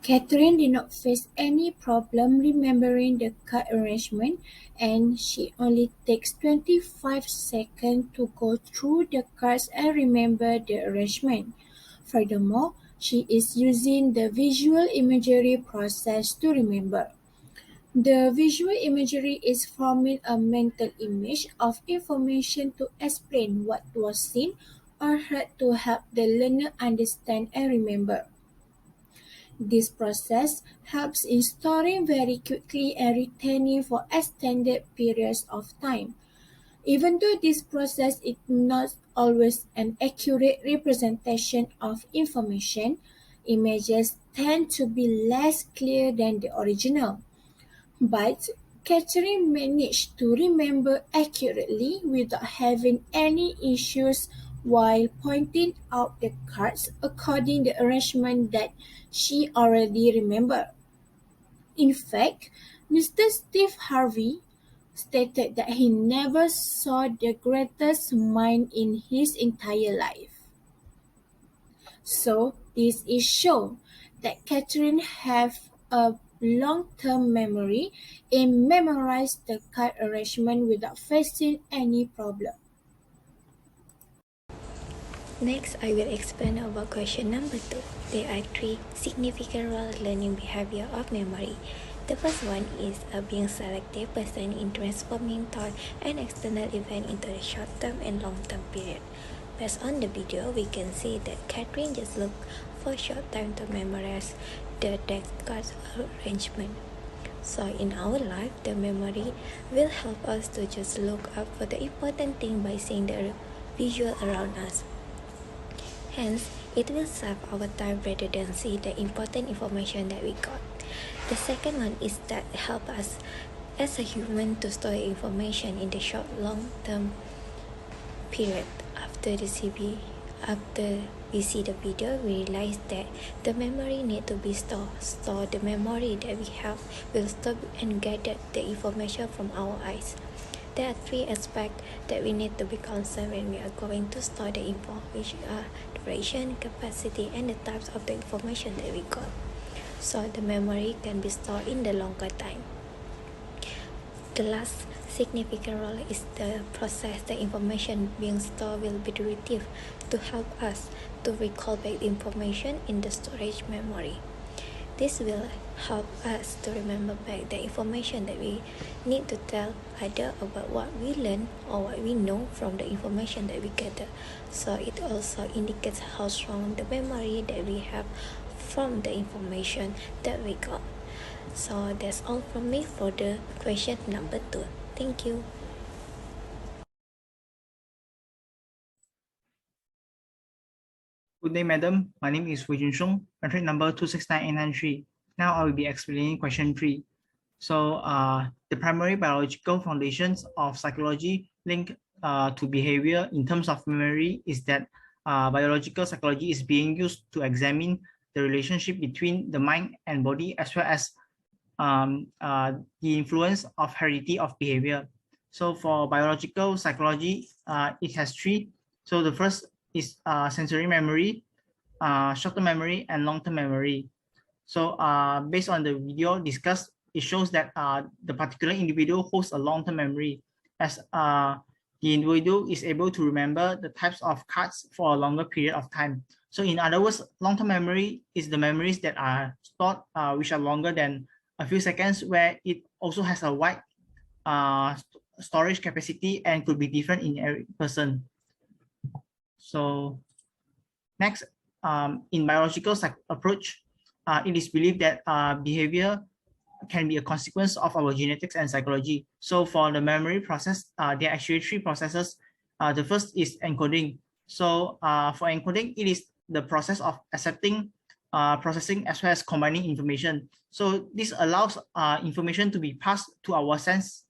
Catherine did not face any problem remembering the card arrangement, and she only takes 25 seconds to go through the cards and remember the arrangement. Furthermore, she is using the visual imagery process to remember. The visual imagery is forming a mental image of information to explain what was seen or heard to help the learner understand and remember. This process helps in storing very quickly and retaining for extended periods of time. Even though this process is not always an accurate representation of information, images tend to be less clear than the original. But Catherine managed to remember accurately without having any issues while pointing out the cards according to the arrangement that she already remembered. In fact, Mr. Steve Harvey stated that he never saw the greatest mind in his entire life. So this is shown that Catherine have a long-term memory and memorize the card arrangement without facing any problem. Next, I will explain about question number 2. There are 3 significant role learning behavior of memory. The first one is being selective person in transforming thought and external event into a short-term and long-term period. Based on the video, we can see that Catherine just looked for short time to memorize the deck cards arrangement. So in our life, the memory will help us to just look up for the important thing by seeing the visual around us. Hence, it will save our time rather than see the important information that we got. The second one is that help us as a human to store information in the short long-term period. After we see the video, we realize that the memory need to be stored. So the memory that we have will store and gather the information from our eyes. There are 3 aspects that we need to be concerned when we are going to store the info, which are duration, capacity, and the types of the information that we got. So the memory can be stored in the longer time. The last significant role is the process. The information being stored will be iterative to help us to recall back the information in the storage memory. This will help us to remember back the information that we need to tell either about what we learn or what we know from the information that we gather. So it also indicates how strong the memory that we have from the information that we got. So that's all from me for the question number 2. Thank you. Good day, madam. My name is Wei Jun Shong, country number 269893. Now I will be explaining question 3. So the primary biological foundations of psychology linked to behavior in terms of memory is that biological psychology is being used to examine the relationship between the mind and body, as well as the influence of heredity of behavior. So for biological psychology, it has 3. So the first is sensory memory, short-term memory, and long-term memory. So based on the video discussed, it shows that the particular individual holds a long-term memory, as the individual is able to remember the types of cards for a longer period of time. So in other words, long-term memory is the memories that are stored which are longer than a few seconds, where it also has a wide storage capacity and could be different in every person. So next, in biological approach, it is believed that behavior can be a consequence of our genetics and psychology. So for the memory process, there are actually 3 processes. The first is encoding. So for encoding, it is the process of accepting, processing, as well as combining information. So this allows information to be passed to our senses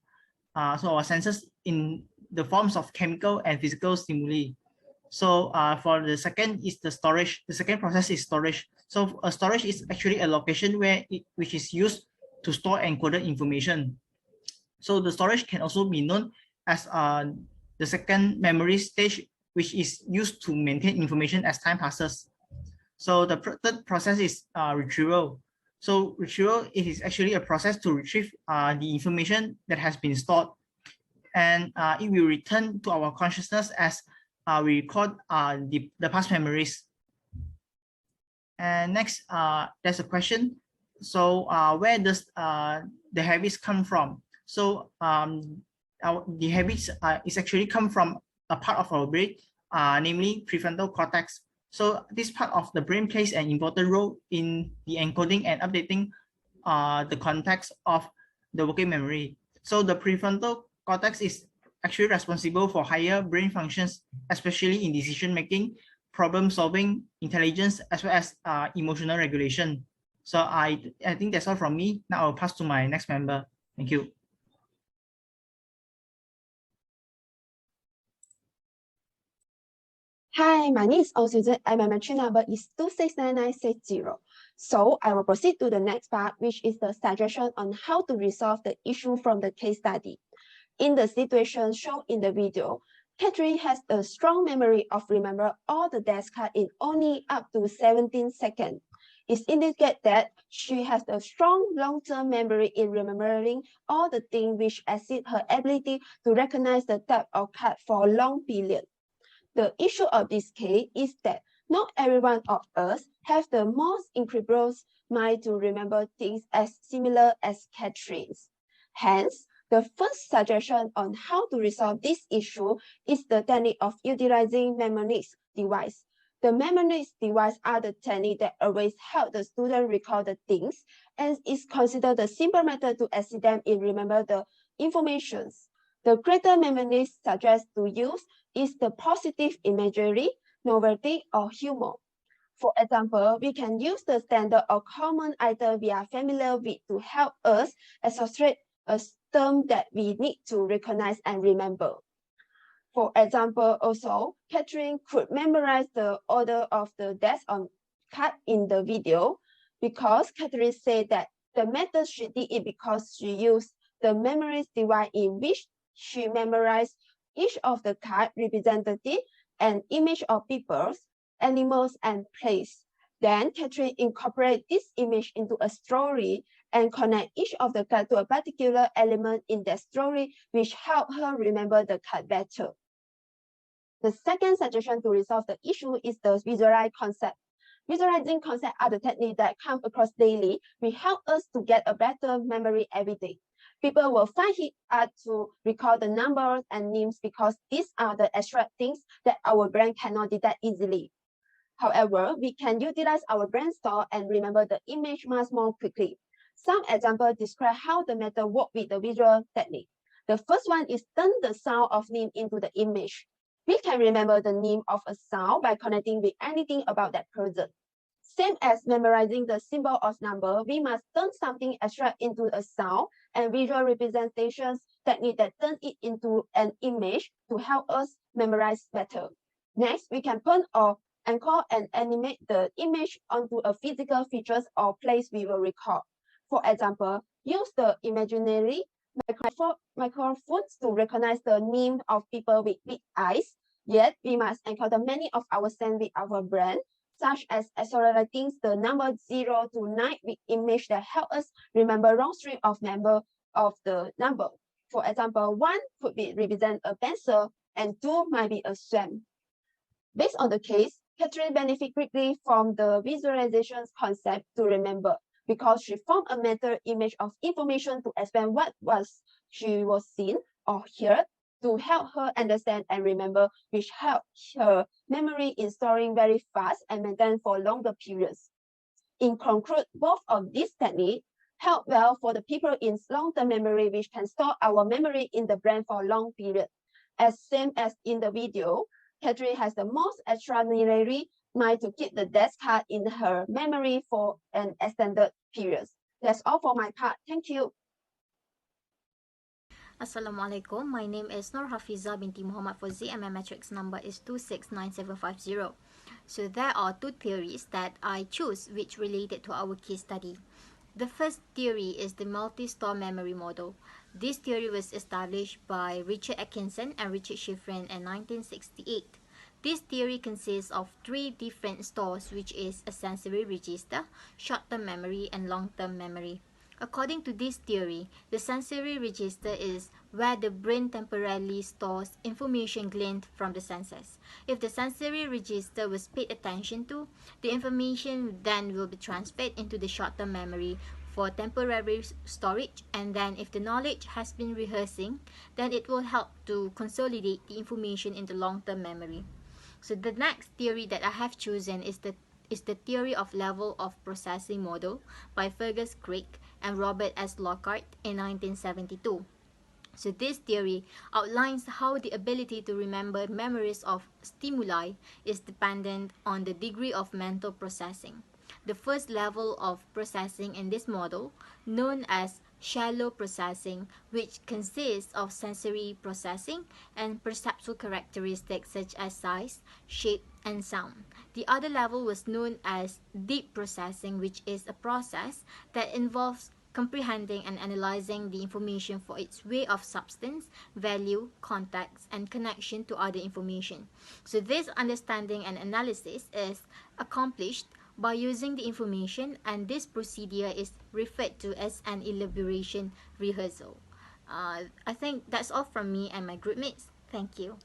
in the forms of chemical and physical stimuli. So for the second is the storage. The second process is storage. So storage is actually a location which is used to store encoded information. So the storage can also be known as the second memory stage, which is used to maintain information as time passes. So the third process is retrieval. So retrieval, it is actually a process to retrieve the information that has been stored, and it will return to our consciousness as we record the past memories. And next, there's a question. So where does the habits come from? So the habits is actually come from a part of our brain, namely prefrontal cortex. So this part of the brain plays an important role in the encoding and updating the context of the working memory. So the prefrontal cortex is actually responsible for higher brain functions, especially in decision making, problem solving, intelligence, as well as emotional regulation. So I think that's all from me. Now I'll pass to my next member. Thank you. Hi, my name is Ong Siew Jun and my entry number is 269960. So I will proceed to the next part, which is the suggestion on how to resolve the issue from the case study. In the situation shown in the video, Catherine has a strong memory of remember all the desk cards in only up to 17 seconds. It indicates that she has a strong long-term memory in remembering all the things which exceed her ability to recognize the type of card for a long period. The issue of this case is that not every one of us have the most incredible mind to remember things as similar as Catherine's. Hence, the first suggestion on how to resolve this issue is the technique of utilizing memories device. The memories device are the technique that always help the student recall the things and is considered the simple method to assist them in remember the informations. The greater memories suggest to use is the positive imagery, novelty, or humor. For example, we can use the standard or common item we are familiar with to help us associate a term that we need to recognize and remember. For example, also, Catherine could memorize the order of the desk on card in the video because Catherine said that the method she did it because she used the memory device in which she memorized each of the cards represented an image of people, animals, and place. Then Catherine incorporated this image into a story and connect each of the cards to a particular element in that story, which helped her remember the card better. The second suggestion to resolve the issue is the visualize concept. Visualizing concepts are the techniques that come across daily, which help us to get a better memory every day. People will find it hard to recall the numbers and names because these are the abstract things that our brain cannot detect easily. However, we can utilize our brainstorm and remember the image much more quickly. Some examples describe how the method works with the visual technique. The first one is turn the sound of name into the image. We can remember the name of a sound by connecting with anything about that person. Same as memorizing the symbol of number, we must turn something abstract into a sound and visual representations technique that turn it into an image to help us memorize better. Next, we can put or anchor and animate the image onto a physical features or place we will recall. For example, use the imaginary microphones to recognize the name of people with big eyes. Yet, we must encounter many of our sense with our brain, such as accelerating the number 0 to 9 with image that help us remember long string of member of the number. For example, 1 could be represent a pencil and 2 might be a swam. Based on the case, Catherine benefit greatly from the visualization concept to remember because she formed a mental image of information to explain what she was seen or heard to help her understand and remember, which helps her memory in storing very fast and maintain for longer periods. In conclude, both of these techniques help well for the people in long-term memory, which can store our memory in the brain for a long period. As same as in the video, Catherine has the most extraordinary mind to keep the desk card in her memory for an extended period. That's all for my part. Thank you. Assalamualaikum. My name is Noor Hafiza Binti Muhammad Fodzi and my matrix number is 269750. So there are two theories that I choose which related to our case study. The first theory is the multi-store memory model. This theory was established by Richard Atkinson and Richard Schifrin in 1968. This theory consists of three different stores, which is a sensory register, short-term memory, and long-term memory. According to this theory, the sensory register is where the brain temporarily stores information gleaned from the senses. If the sensory register was paid attention to, the information then will be transferred into the short-term memory for temporary storage, and then if the knowledge has been rehearsing, then it will help to consolidate the information in the long-term memory. So the next theory that I have chosen is the theory of level of processing model by Fergus Craig and Robert S. Lockhart in 1972. So this theory outlines how the ability to remember memories of stimuli is dependent on the degree of mental processing. The first level of processing in this model, known as shallow processing, which consists of sensory processing and perceptual characteristics such as size, shape, and sound. The other level was known as deep processing, which is a process that involves comprehending and analyzing the information for its way of substance, value, context, and connection to other information. So this understanding and analysis is accomplished by using the information, and this procedure is referred to as an elaboration rehearsal. I think that's all from me and my group mates. Thank you.